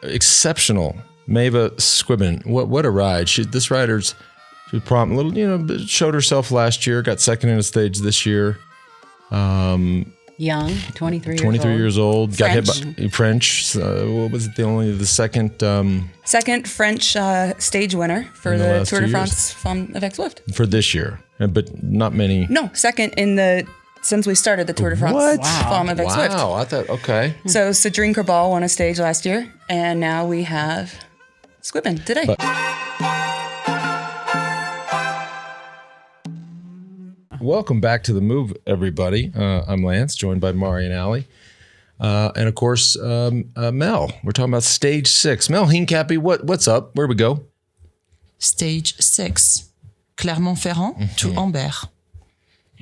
exceptional. Maëva Squiban, what a ride! She was prompt, a little, showed herself last year. Got second in a stage this year. Young, 23 years old. French. Got hit by French. What was it? The second second French stage winner for the Tour de France Femmes avec Zwift for this year, but not many. No, second since we started the Tour de France. What? Femmes avec Zwift. Wow, I thought okay. So Cedrine Corbal won a stage last year, and now we have Squiban today. Welcome back to The Move, everybody. I'm Lance, joined by Mari and Allie. And of course, Mel. We're talking about stage 6. Mel Hincapie, what's up? Where we go? Stage 6. Clermont-Ferrand to Ambert.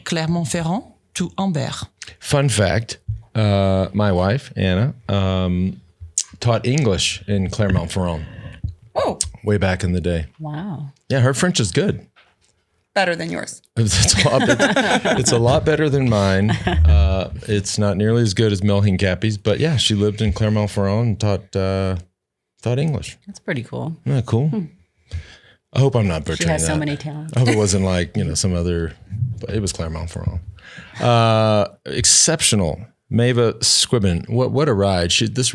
Clermont-Ferrand to Ambert. Fun fact, my wife, Anna, taught English in Clermont-Ferrand. Oh. Way back in the day. Wow. Yeah, her French is good. Better than yours. It's a lot better than mine. It's not nearly as good as Mel Hincapie's, but yeah, she lived in Clermont-Ferrand and taught English. That's pretty cool. Yeah, cool. I hope I'm not butchering that. She has so many talents. I hope it wasn't like, some other, but it was Clermont-Ferrand. Exceptional. Maëva Squiban, what a ride. She was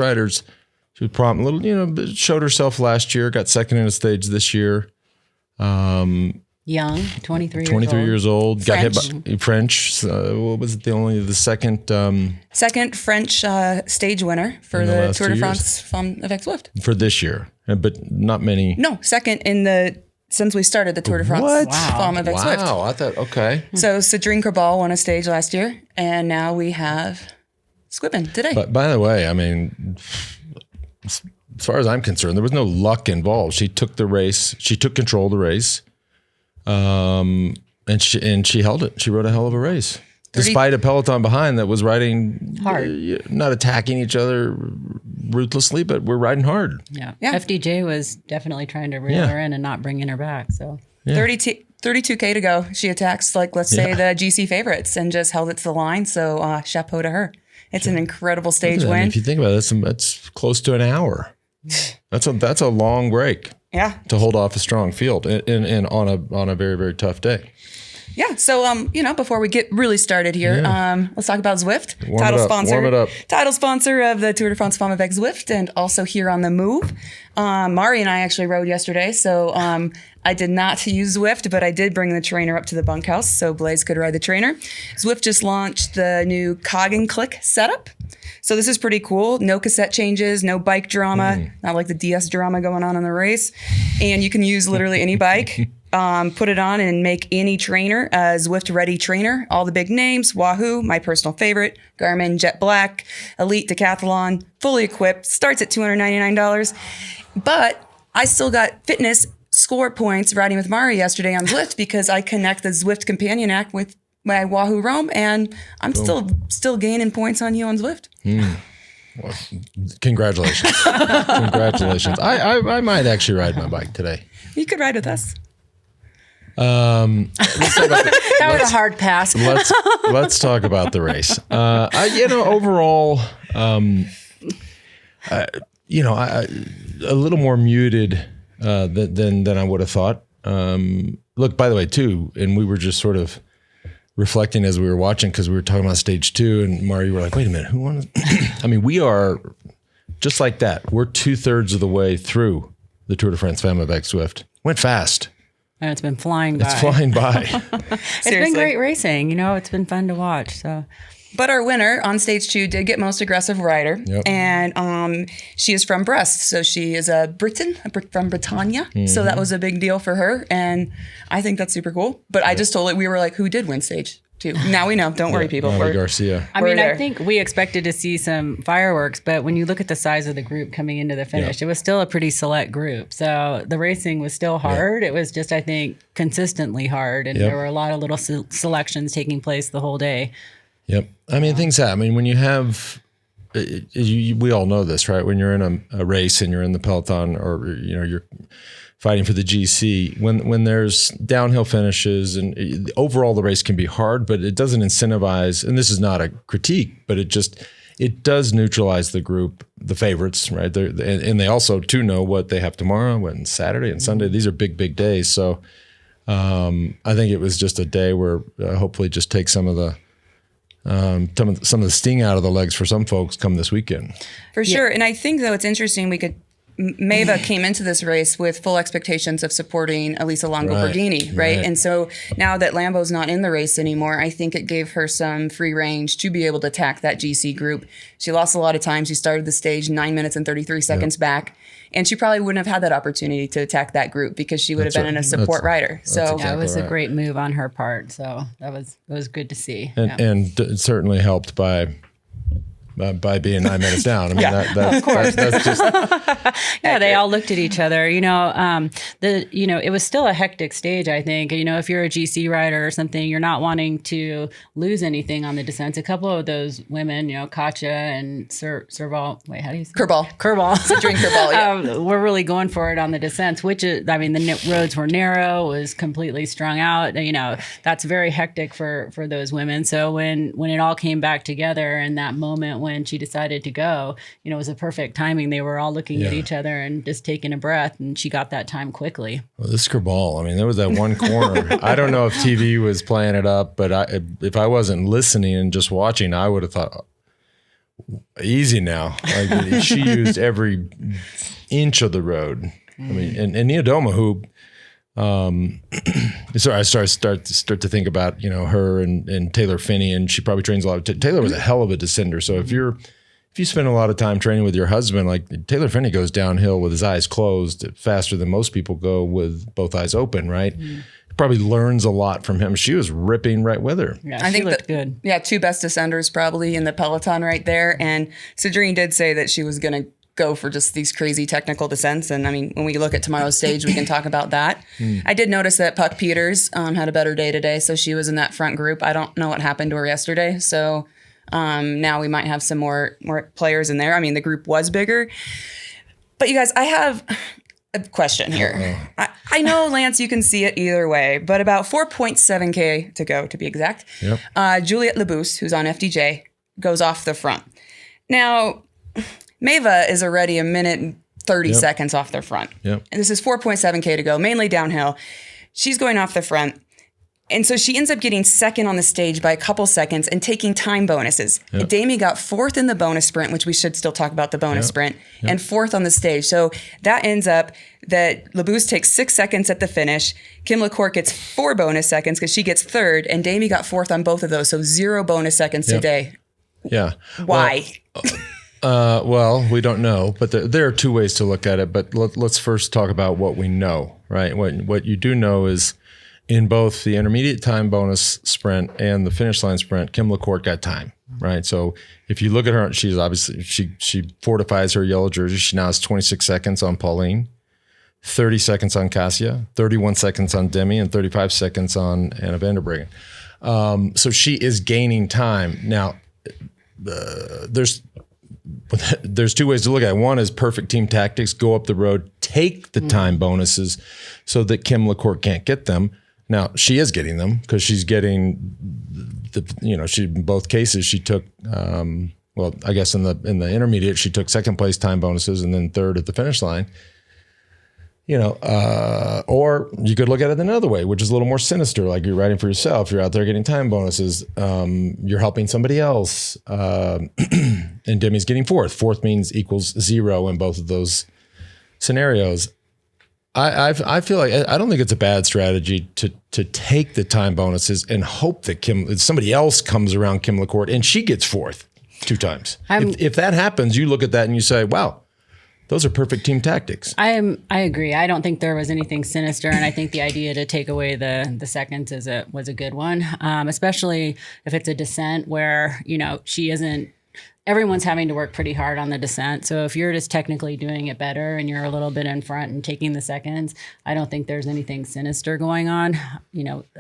prompt, a little, showed herself last year, got second in a stage this year. Young, 23 years old. Got French. hit by French. What was it? The second Second French stage winner for the Tour de France Femmes avec Zwift. for this year, but not many. No, second since we started the Tour de France Femmes avec Zwift. Wow, I thought okay. So Cedrine Corbal won a stage last year, and now we have Squiban today. But by the way, I mean, as far as I'm concerned, there was no luck involved. She took the race. She took control of the race. And she held it. She rode a hell of a race, despite a peloton behind that was riding hard, not attacking each other ruthlessly, but we're riding hard. Yeah. FDJ was definitely trying to reel her in and not bringing her back. So 32K to go. She attacks let's say the GC favorites and just held it to the line. So chapeau to her. It's an incredible stage win. If you think about it, that's close to an hour. That's a long break. Yeah. To hold off a strong field and on a very, very tough day. So before we get really started here, let's talk about Zwift. Warm it up. Title sponsor of the Tour de France Femmes avec Zwift, and also here on The Move. Mari and I actually rode yesterday, so I did not use Zwift, but I did bring the trainer up to the bunkhouse so Blaze could ride the trainer. Zwift just launched the new Cog and Click setup. So this is pretty cool. No cassette changes, no bike drama, not like the DS drama going on in the race. And you can use literally any bike, put it on and make any trainer a Zwift ready trainer. All the big names, Wahoo, my personal favorite, Garmin, Jet Black, Elite Decathlon, fully equipped, starts at $299. But I still got fitness score points riding with Mari yesterday on Zwift because I connect the Zwift companion app with my Wahoo Roam, and I'm still gaining points on you on Zwift. Well, congratulations. Congratulations. I might actually ride my bike today. You could ride with us. Let's talk about that was a hard pass. Let's talk about the race. Overall, a little more muted than I would have thought. Look, by the way, too, and we were just sort of reflecting as we were watching because we were talking about stage 2, and Mari, you were like, wait a minute, who won? I mean, we are just like that. We're 2/3 of the way through the Tour de France Femmes avec Zwift. Went fast. And it's been flying by. It's flying by. It's been great racing. It's been fun to watch. So, but our winner on stage 2 did get most aggressive rider, and she is from Brest, so she is a Briton from Bretagne. So that was a big deal for her, and I think that's super cool. But I just told it, we were like, who did win stage 2? Now we know. Don't worry, people. We're Garcia. I think we expected to see some fireworks, but when you look at the size of the group coming into the finish, it was still a pretty select group. So the racing was still hard. It was just, I think, consistently hard, and there were a lot of little selections taking place the whole day. Yep. I mean, things happen. I mean, when you have, we all know this, right? When you're in a race and you're in the peloton, or you're fighting for the GC, when there's downhill finishes, and overall the race can be hard, but it doesn't incentivize. And this is not a critique, but it does neutralize the group, the favorites, right? And they also too know what they have tomorrow and Saturday and Sunday. These are big days. So I think it was just a day where hopefully just take some of the sting out of the legs for some folks come this weekend. For sure. And I think, though, it's interesting Maëva came into this race with full expectations of supporting Elisa Longo-Borghini, right? And so now that Lambo's not in the race anymore, I think it gave her some free range to be able to attack that GC group. She lost a lot of time. She started the stage 9 minutes and 33 seconds back. And she probably wouldn't have had that opportunity to attack that group because she would have been in a support rider. So exactly it was a great move on her part. So it was good to see. And it certainly helped by being 9 minutes down. I mean, of course. That's just they all looked at each other. It was still a hectic stage, I think. If you're a GC rider or something, you're not wanting to lose anything on the descents. A couple of those women, Katja and Serval, wait, how do you say Kerbal. Citrine Kerbal, yeah. We're really going for it on the descents, which is, the roads were narrow, was completely strung out. That's very hectic for those women. So when it all came back together in that moment when she decided to go, it was a perfect timing. They were all looking at each other and just taking a breath, and she got that time quickly. Well, this Kerbal, there was that one corner. I don't know if TV was playing it up, but if I wasn't listening and just watching, I would have thought, easy now. She used every inch of the road. And Neodoma, who, so I start to think about, her and Taylor Finney, and she probably trains a lot. Taylor was a hell of a descender. So if you spend a lot of time training with your husband, like Taylor Finney goes downhill with his eyes closed faster than most people go with both eyes open, right? Probably learns a lot from him. She was ripping right with her. Yeah, I think looked good. Yeah, two best descenders probably in the peloton right there. And Citrine did say that she was going to go for just these crazy technical descents. And when we look at tomorrow's stage, we can talk about that. I did notice that Puck Peters had a better day today. So she was in that front group. I don't know what happened to her yesterday. So now we might have some more players in there. The group was bigger. But you guys, I have a question here. I know, Lance, you can see it either way, but about 4.7K to go, to be exact. Yep. Juliette Labousse, who's on FDJ, goes off the front. Now, Maëva is already a minute and 30 seconds off the front. Yep. And this is 4.7K to go, mainly downhill. She's going off the front. And so she ends up getting second on the stage by a couple seconds and taking time bonuses. Yep. Damie got fourth in the bonus sprint, which we should still talk about the bonus sprint, and fourth on the stage. So that ends up that Labousse takes 6 seconds at the finish. Kim LaCourt gets 4 bonus seconds because she gets third, and Damie got fourth on both of those. So 0 bonus seconds today. Yeah. Why? Well, we don't know, but there are two ways to look at it. But let's first talk about what we know, right? What you do know is in both the intermediate time bonus sprint and the finish line sprint, Kim LaCourt got time, right? So if you look at her, she's obviously, she fortifies her yellow jersey. She now has 26 seconds on Pauline, 30 seconds on Cassia, 31 seconds on Demi, and 35 seconds on Anna van der Breggen. So she is gaining time. Now, there's two ways to look at it. One is perfect team tactics, go up the road, take the time bonuses so that Kim LaCourt can't get them. Now, she is getting them because she's getting she in both cases, she took, I guess in the intermediate, she took second place time bonuses and then third at the finish line. Or you could look at it another way, which is a little more sinister. Like you're riding for yourself, you're out there getting time bonuses, you're helping somebody else, and Demi's getting fourth. Fourth equals 0 in both of those scenarios. I feel like I don't think it's a bad strategy to take the time bonuses and hope that somebody else comes around Kim LaCourt and she gets fourth 2 times. If that happens, you look at that and you say, wow, those are perfect team tactics. I agree. I don't think there was anything sinister, and I think the idea to take away the seconds was a good one, especially if it's a descent where she isn't. Everyone's having to work pretty hard on the descent. So if you're just technically doing it better and you're a little bit in front and taking the seconds, I don't think there's anything sinister going on.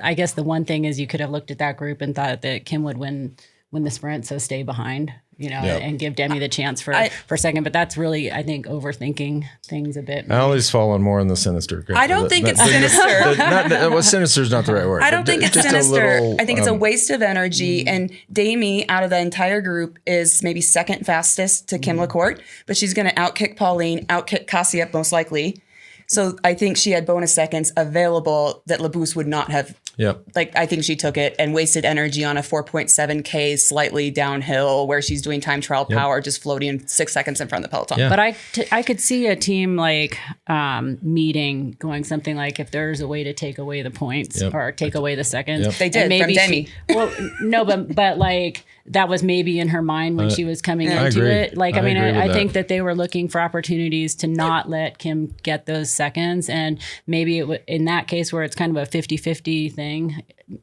I guess the one thing is you could have looked at that group and thought that Kim would win win the sprint, so stay behind, Yep. and give Demi the chance for second. But that's really, I think, overthinking things a bit. I always fall on more on the sinister. I don't think it's sinister. Sinister is not the right word. I don't think it's just sinister. I think it's a waste of energy. And Demi, out of the entire group, is maybe second fastest to Kim LaCourte, but she's going to outkick Pauline, outkick Kassiep most likely. So I think she had bonus seconds available that Labous would not have. Yep. Like, I think she took it and wasted energy on a 4.7K slightly downhill where she's doing time trial power, just floating 6 seconds in front of the peloton. Yeah. But I could see a team like meeting going something like, if there's a way to take away the points or take away the seconds. Yep. They did from Demi. Well, no, but like that was maybe in her mind when she was coming into it. Like, I mean, I think that they were looking for opportunities to not let Kim get those seconds. And maybe in that case where it's kind of a 50-50 thing,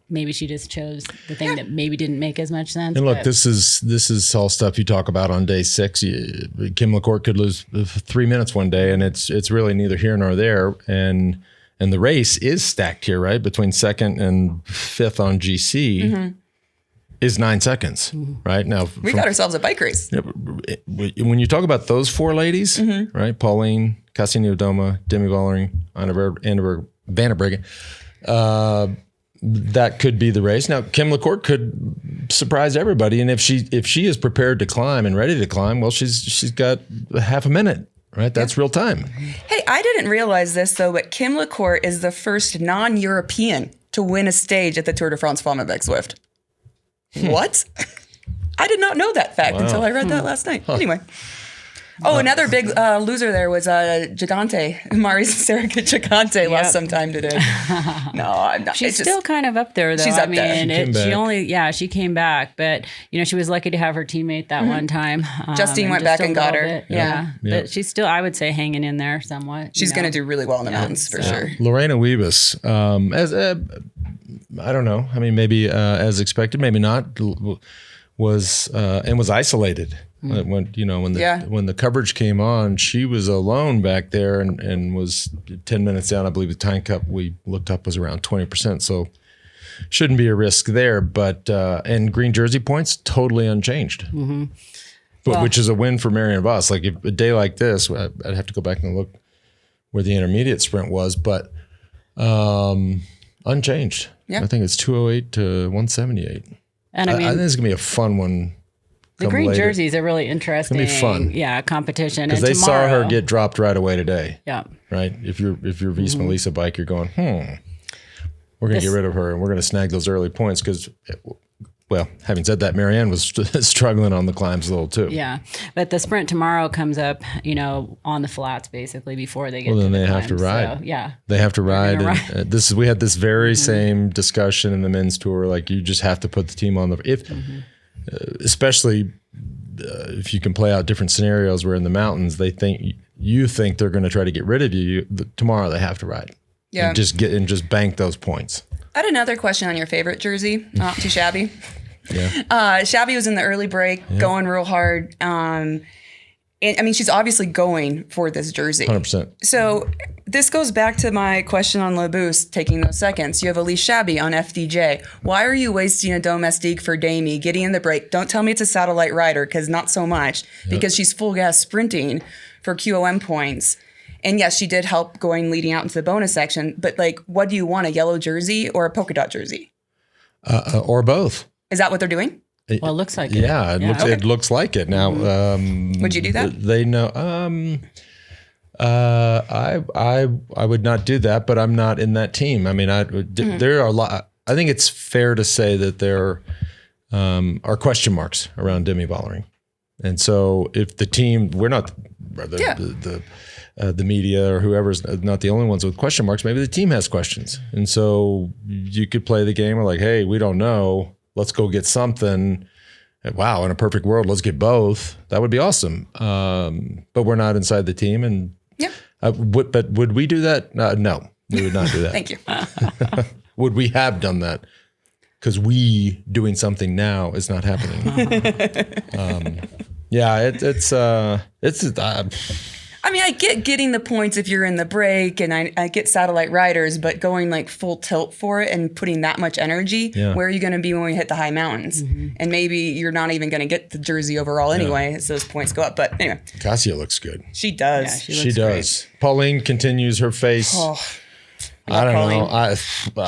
maybe she just chose the thing that maybe didn't make as much sense. And look, this is all stuff you talk about on day 6. Kim LaCourte could lose 3 minutes one day, and it's really neither here nor there. And the race is stacked here, right? Between 2nd and 5th on GC is 9 seconds, right? Now We got ourselves a bike race. When you talk about those 4 ladies, right? Pauline, Cassini-Odoma, Demi Vollering, Anna Van der Breggen, that could be the race. Now, Kim LaCourte could surprise everybody, and if she is prepared to climb and ready to climb, well, she's got half a minute, right? That's real time. Hey, I didn't realize this though, but Kim LaCourte is the first non-European to win a stage at the Tour de France Femmes avec Zwift. What? I did not know that fact until I read that last night. Anyway. Oh, another big loser there was Gigante. Mari's Serica Gigante lost some time today. No, I'm not. She's still kind of up there, though. She's up there. She came back, but she was lucky to have her teammate that one time. Justine went back and got her. Bit, yeah. But she's still, I would say, hanging in there somewhat. She's going to do really well in the mountains for sure. Lorena Wiebes, as I don't know. I mean, maybe as expected, maybe not. Was isolated. When the coverage came on, she was alone back there and was 10 minutes down. I believe the time cut we looked up was around 20%. So shouldn't be a risk there. But and green jersey points totally unchanged, which is a win for Marianne Vos. Like if a day like this, I'd have to go back and look where the intermediate sprint was, but unchanged. Yeah. I think it's 208 to 178. And I think it's gonna be a fun one. The green jerseys are really interesting. It's gonna be fun. Yeah, competition. Because they saw her get dropped right away today. Yeah. Right. If you're Visma Lisa bike, you're going, we're gonna get rid of her and we're gonna snag those early points because. Well, having said that, Marianne was struggling on the climbs a little too. Yeah, but the sprint tomorrow comes up, on the flats basically before they get. Well, then to they climb. have to ride. So, yeah, they have to ride. And we had this very same discussion in the men's tour. Like you just have to put the team on the especially if you can play out different scenarios. Where in the mountains you think they're going to try to get rid of you. Tomorrow they have to ride. Yeah, and just bank those points. I had another question on your favorite jersey, not too shabby. Yeah. Shabby was in the early break, going real hard. And I mean, she's obviously going for this jersey. 100%. So this goes back to my question on Labous taking those seconds. You have Elise Shabby on FDJ. Why are you wasting a domestique for Demi, getting in the break? Don't tell me it's a satellite rider, because not so much, because she's full gas sprinting for QOM points. And yes, she did help leading out into the bonus section. But what do you want, a yellow jersey or a polka dot jersey? Or both. Is that what they're doing? Well, it looks like it. Yeah, it looks like it. Now, would you do that? They know. I would not do that, but I'm not in that team. I mean, there are a lot. I think it's fair to say that there are question marks around Demi Vollering. And so if the team, we're not the media or whoever's not the only ones with question marks, maybe the team has questions. And so you could play the game where hey, we don't know. Let's go get something. Wow, in a perfect world, let's get both. That would be awesome. But we're not inside the team. And but would we do that? No, we would not do that. Thank you. Would we have done that? Because we doing something now is not happening. It's I mean, I get getting the points if you're in the break, and I get satellite riders, but going like full tilt for it and putting that much energy, where are you going to be when we hit the high mountains? And maybe you're not even going to get the jersey overall anyway, as those points go up. But anyway. Cassia looks good. She does. Yeah, She does. Great. Pauline continues her face. Oh. I don't know.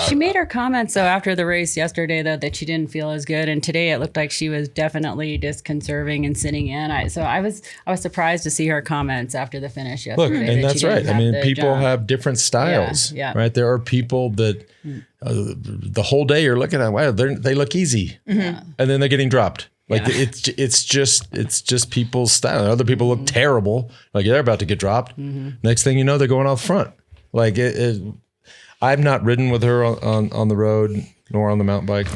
She made her comments though after the race yesterday though that she didn't feel as good, and today it looked like she was definitely just conserving and sitting in. I was surprised to see her comments after the finish yesterday. Look, and that's right. I mean, people have different styles, right? There are people that the whole day you're looking at, wow, they look easy, and then they're getting dropped. Like it's just people's style. Other people look terrible, like they're about to get dropped. Next thing you know, they're going off front. Like I've not ridden with her on the road nor on the mountain bike.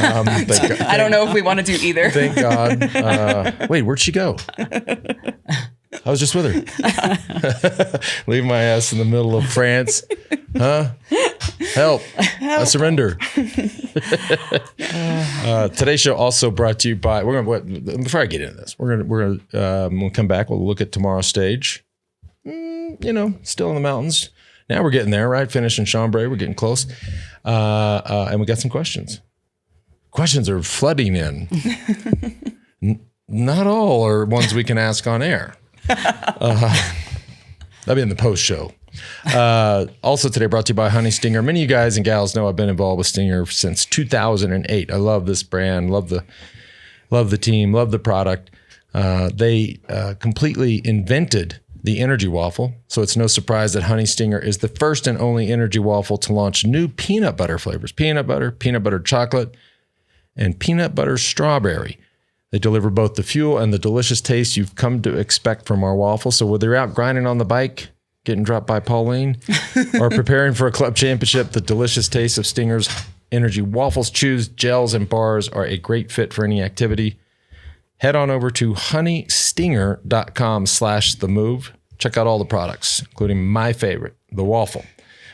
I don't know if we want to do either. Thank God. Wait, where'd she go? I was just with her. Leave my ass in the middle of France. Huh? Help. I surrender. Today's show also brought to you by, before I get into this, we'll come back. We'll look at tomorrow's stage. Still in the mountains. Now we're getting there, right? Finishing Chambray. We're getting close. And we got some questions. Questions are flooding in. Not all are ones we can ask on air. That'll be in the post show. Also today brought to you by Honey Stinger. Many of you guys and gals know I've been involved with Stinger since 2008. I love this brand, love the team, love the product. They completely invented the energy waffle. So it's no surprise that Honey Stinger is the first and only energy waffle to launch new peanut butter flavors, peanut butter chocolate, and peanut butter strawberry. They deliver both the fuel and the delicious taste you've come to expect from our waffle. So whether you're out grinding on the bike, getting dropped by Pauline, or preparing for a club championship, the delicious taste of Stinger's energy waffles, chews, gels, and bars are a great fit for any activity. Head on over to honeystinger.com/themove. Check out all the products, including my favorite, the waffle.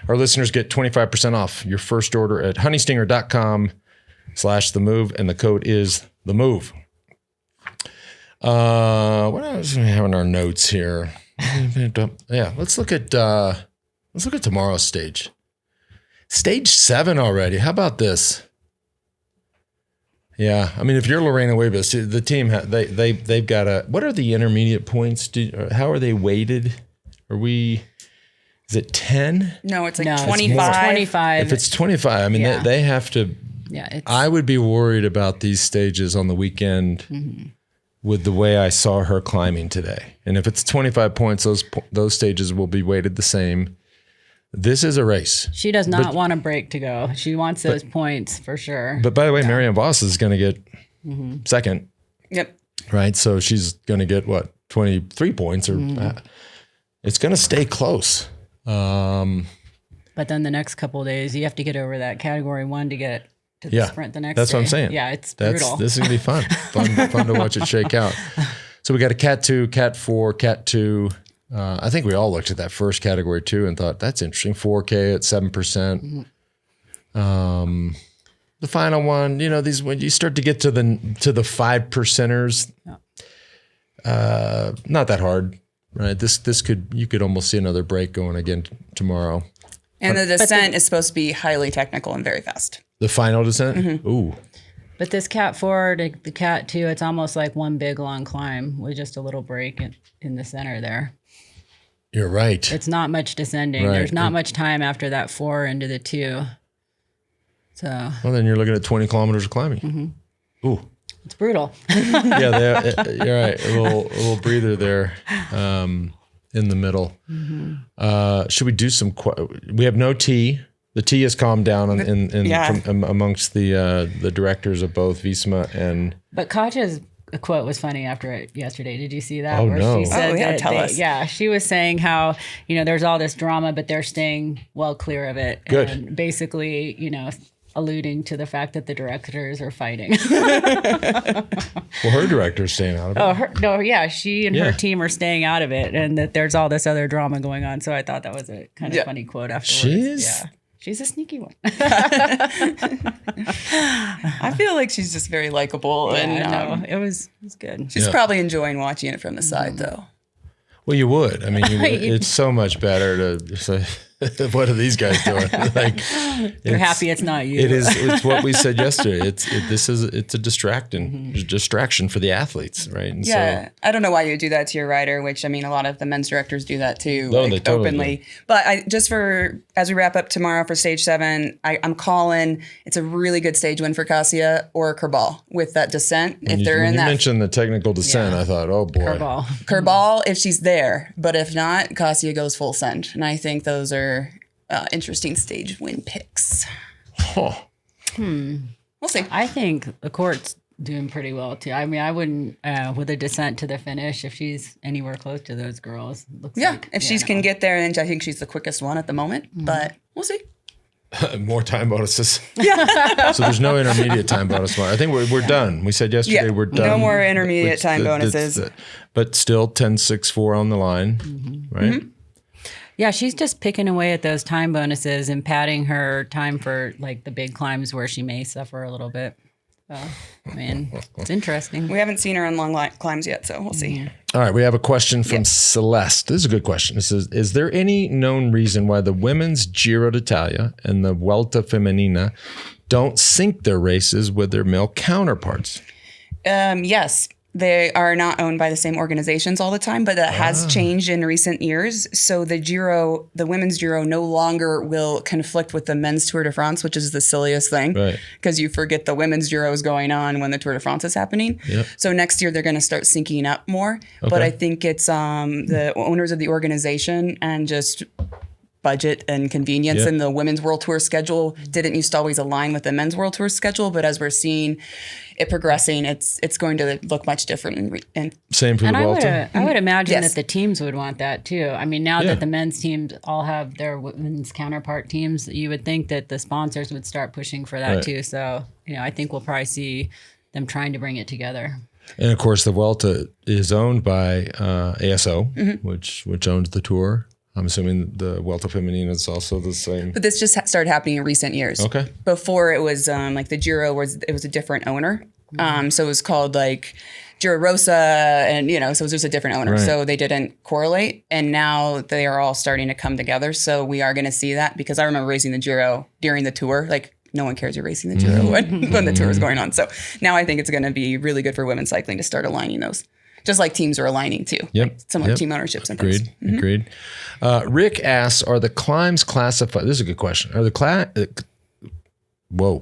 Our listeners get 25% off your first order at honeystinger.com/themove, and the code is THEMOVE. What else do we have in our notes here? Yeah, let's look at tomorrow's stage. Stage 7 already. How about this? Yeah, I mean, if you're Lorena Wiebes, the team they've got what are the intermediate points? How are they weighted? Is it 10? No, it's like 25. 25. If it's 25, I mean, they have to. Yeah, I would be worried about these stages on the weekend with the way I saw her climbing today. And if it's 25 points, those stages will be weighted the same. This is a race. She does not want a break to go. She wants those points for sure. But by the way, Marianne Voss is going to get second. Yep. Right? So she's going to get, 23 points? Or it's going to stay close. But then the next couple of days, you have to get over that category 1 to get to the sprint the next day. That's what I'm saying. Yeah, it's brutal. This is going to be fun. Fun to watch it shake out. So we got a Cat 2, Cat 4, Cat 2. I think we all looked at that first category too and thought, that's interesting. 4K at 7%. The final one, these, when you start to get to the 5%ers, not that hard, right? You could almost see another break going again tomorrow. And the descent is supposed to be highly technical and very fast. The final descent? Ooh. But this Cat 4 to the Cat 2, it's almost like one big long climb with just a little break in the center there. You're right. It's not much descending. Right. There's not much time after that 4 into the 2. So. Well, then you're looking at 20 kilometers of climbing. Ooh. It's brutal. Yeah, you're right. A little breather there in the middle. Should we do some? We have no tea. The tea has calmed down from amongst the directors of both Visma and. But Katja's quote was funny after it yesterday. Did you see that? Oh, no. She said tell us. Yeah, she was saying how there's all this drama, but they're staying well clear of it. Good. And basically, alluding to the fact that the directors are fighting. Well, her director's staying out of it. She and her team are staying out of it, and that there's all this other drama going on. So I thought that was a kind of funny quote afterwards. She's a sneaky one. I feel like she's just very likable. It was good. She's probably enjoying watching it from the side, though. Well, you would. I mean, it's so much better to say, what are these guys doing? Like, They're happy it's not you. It is. It's what we said yesterday. It's a distraction for the athletes, right? And yeah, I don't know why you do that to your rider, which I mean, a lot of the men's directors do that too, No, they totally openly. do. But as we wrap up tomorrow for stage 7, I'm calling. It's a really good stage win for Kasia or Kerbal with that descent. When you mentioned the technical descent, I thought, oh boy, Kerbal if she's there, but if not, Kasia goes full send, and I think those are interesting stage win picks. Huh. We'll see. I think the court's doing pretty well too. I mean, I wouldn't with a descent to the finish if she's anywhere close to those girls. If she can get there, then I think she's the quickest one at the moment. But we'll see. More time bonuses. Yeah. So there's no intermediate time bonus tomorrow. I think we're done. We said yesterday we're done. No more intermediate time bonuses. But still 10-6-4 on the line, right? Mm-hmm. Yeah, she's just picking away at those time bonuses and padding her time for like the big climbs where she may suffer a little bit. So, I mean, it's interesting. We haven't seen her on long climbs yet, so we'll see. All right, we have a question from Celeste. This is a good question. It says, is there any known reason why the women's Giro d'Italia and the Vuelta Femenina don't sync their races with their male counterparts? Yes. They are not owned by the same organizations all the time, but that has changed in recent years. So the women's Giro no longer will conflict with the men's Tour de France, which is the silliest thing because you forget the women's Giro is going on when the Tour de France is happening. Yep. So next year they're going to start syncing up more. Okay. But I think it's the owners of the organization and just budget and convenience. And the women's World Tour schedule didn't used to always align with the men's World Tour schedule, but as we're seeing it progressing, it's going to look much different. And same for the Vuelta. I would imagine that the teams would want that too. I mean, now that the men's teams all have their women's counterpart teams, you would think that the sponsors would start pushing for that too. So, I think we'll probably see them trying to bring it together. And of course, the Vuelta is owned by ASO, which owns the Tour. I'm assuming the Vuelta Femenina is also the same. But this just started happening in recent years. Okay. Before it was like the Giro it was a different owner. So it was called like Giro Rosa and, so it was just a different owner. Right. So they didn't correlate. And now they are all starting to come together. So we are going to see that because I remember racing the Giro during the Tour. Like no one cares you're racing the Giro when the Tour is going on. So now I think it's going to be really good for women's cycling to start aligning those. Just like teams are aligning too. Yep. Like similar team ownerships and things. Agreed. Rick asks, are the climbs classified? This is a good question. Are the whoa.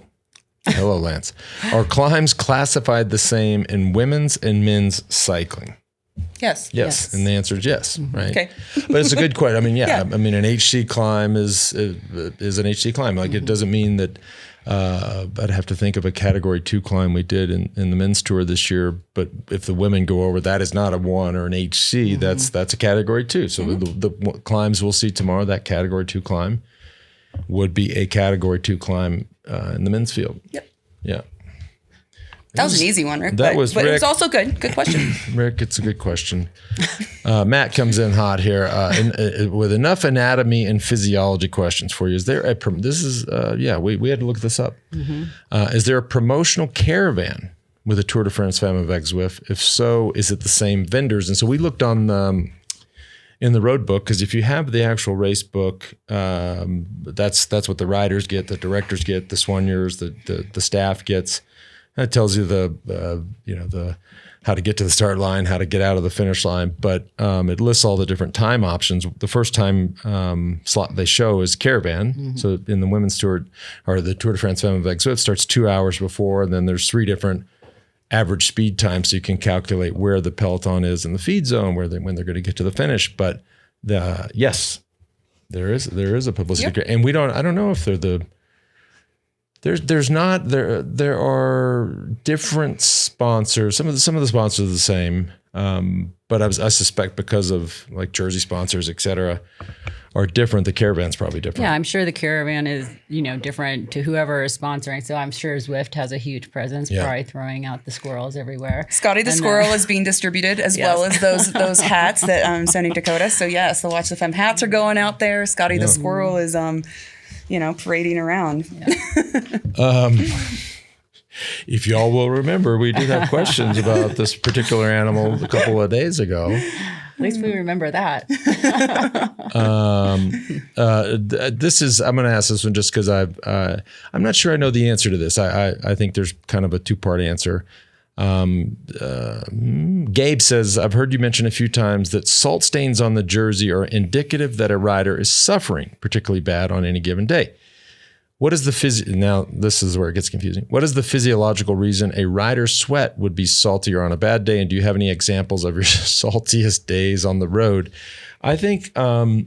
Hello, Lance. Are climbs classified the same in women's and men's cycling? Yes. And the answer is yes, right? Okay. But it's a good question. I mean, I mean, an HC climb is an HC climb. Like it doesn't mean that I'd have to think of a category 2 climb we did in the men's tour this year. But if the women go over, that is not a 1 or an HC. That's a category 2. So the climbs we'll see tomorrow, that category 2 climb would be a category 2 climb in the men's field. Yep. Yeah. That was an easy one, Rick. But Rick, it was also good. Good question. Rick, it's a good question. Matt comes in hot here with enough anatomy and physiology questions for you. Is there we had to look this up. Is there a promotional caravan with a Tour de France Femmes avec Zwift? If so, is it the same vendors? And so we looked on in the road book, because if you have the actual race book, that's what the riders get, the directors get, the soigneurs, the staff gets. That tells you the how to get to the start line, how to get out of the finish line, but it lists all the different time options. The first time slot they show is caravan. So in the women's tour or the Tour de France Femmes avec Zwift starts 2 hours before, and then there's 3 different average speed times, so you can calculate where the peloton is in the feed zone, when they're going to get to the finish. But there is a publicity, and I don't know if they're the. There are different sponsors. Some of the sponsors are the same, but I suspect because of like jersey sponsors, et cetera, are different. The caravan's probably different. Yeah, I'm sure the caravan is different to whoever is sponsoring. So I'm sure Zwift has a huge presence, probably throwing out the squirrels everywhere. Scotty the squirrel is being distributed as well as those hats that I'm sending Dakota. So yes, the Watch the Femme hats are going out there. Scotty the squirrel is parading around. If y'all will remember, we did have questions about this particular animal a couple of days ago. least we remember that. I'm going to ask this one just because I'm not sure I know the answer to this. I think there's kind of a two-part answer. Gabe says, I've heard you mention a few times that salt stains on the jersey are indicative that a rider is suffering particularly bad on any given day. What is the now this is where it gets confusing. What is the physiological reason a rider's sweat would be saltier on a bad day? And do you have any examples of your saltiest days on the road? I think, I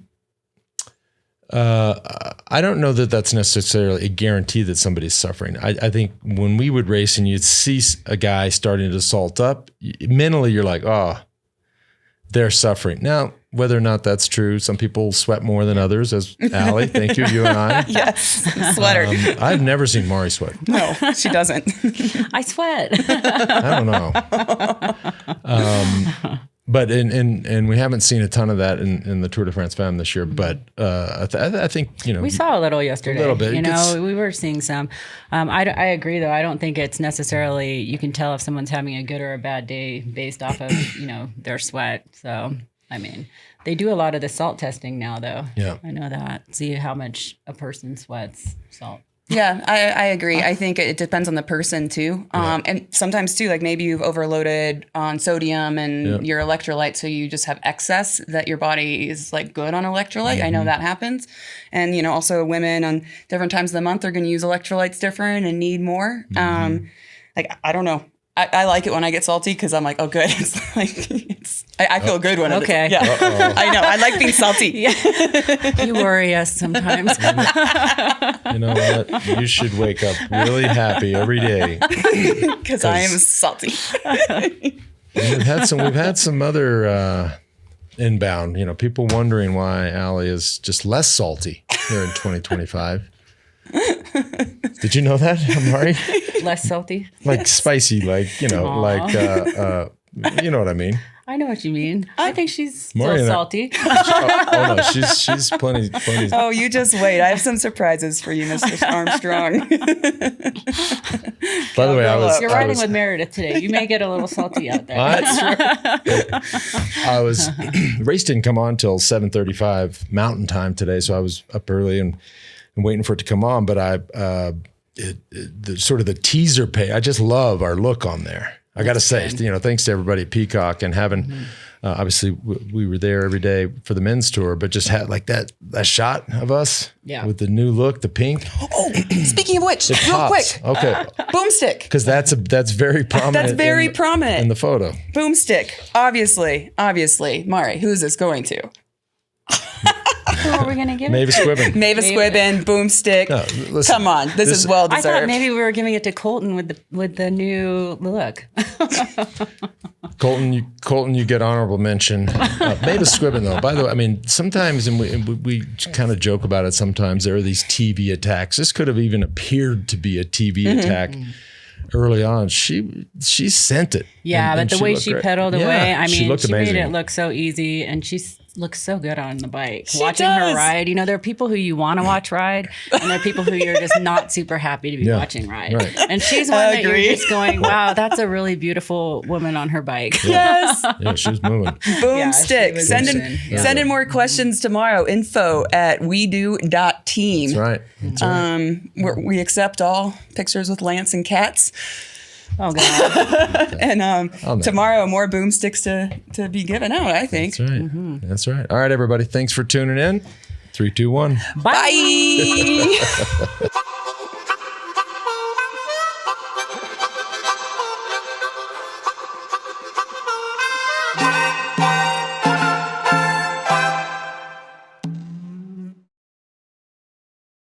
don't know that that's necessarily a guarantee that somebody's suffering. I think when we would race and you'd see a guy starting to salt up, mentally you're like, oh, they're suffering. Now, whether or not that's true, some people sweat more than others, as Allie, thank you and I. Yes, sweater. I've never seen Mari sweat. No, she doesn't. I sweat. I don't know. But and we haven't seen a ton of that in the Tour de France Femmes this year. But I think, we saw a little yesterday. A little bit. We were seeing some. I agree, though. I don't think it's necessarily you can tell if someone's having a good or a bad day based off of their sweat. So I mean, they do a lot of the salt testing now, though. Yeah, I know that. See how much a person sweats salt. Yeah, I agree. I think it depends on the person too. And sometimes too, like maybe you've overloaded on sodium and your electrolyte, so you just have excess that your body is like good on electrolyte. I know that happens. And, also women on different times of the month are going to use electrolytes different and need more. I don't know. I like it when I get salty because I'm like, oh, good. It's like, I feel good when okay. Yeah, I know. I like being salty. Yeah. You worry us sometimes. You know what? You should wake up really happy every day. Because I am salty. We've had some other inbound, people wondering why Allie is just less salty here in 2025. Did you know that, Mari? Less salty? Like spicy, you know what I mean. I know what you mean. I think she's Mari still salty. No, she's plenty. Oh, you just wait. I have some surprises for you, Mr. Armstrong. By the way, You're riding with Meredith today. You may get a little salty out there. I was race didn't come on till 7:35 Mountain Time today, so I was up early and waiting for it to come on. But the sort of the teaser pay. I just love our look on there. I got to say, thanks to everybody at Peacock and having, obviously we were there every day for the men's tour, but just had like that shot of us with the new look, the pink. Oh, speaking of which, real quick. Okay. Boomstick. Because that's very prominent. That's very prominent in the photo. Boomstick. Obviously. Mari, who is this going to? Who are we going to give Maëva Squiban. Maëva Squiban, Boomstick. No, listen, come on, this is well deserved. I thought maybe we were giving it to Colton with the new look. Colton, you get honorable mention. Maëva Squiban, though. By the way, I mean sometimes, and we kind of joke about it. Sometimes there are these TV attacks. This could have even appeared to be a TV attack. Early on, she sent it. Yeah, but the way she pedaled away, I mean, she made it look so easy, and she looks so good on the bike. Watching her ride, there are people who you want to watch ride, and there are people who you're just not super happy to be watching ride. Right. And she's one that you're just going, wow, that's a really beautiful woman on her bike. Yes. Yeah, she was moving. Boomstick. Send in more questions tomorrow. info@wedo.team. That's right. We accept all pictures with Lance and cats. Oh God! And tomorrow, more boomsticks to be given out, I think. That's right. That's right. All right, everybody. Thanks for tuning in. 3, 2, 1. Bye.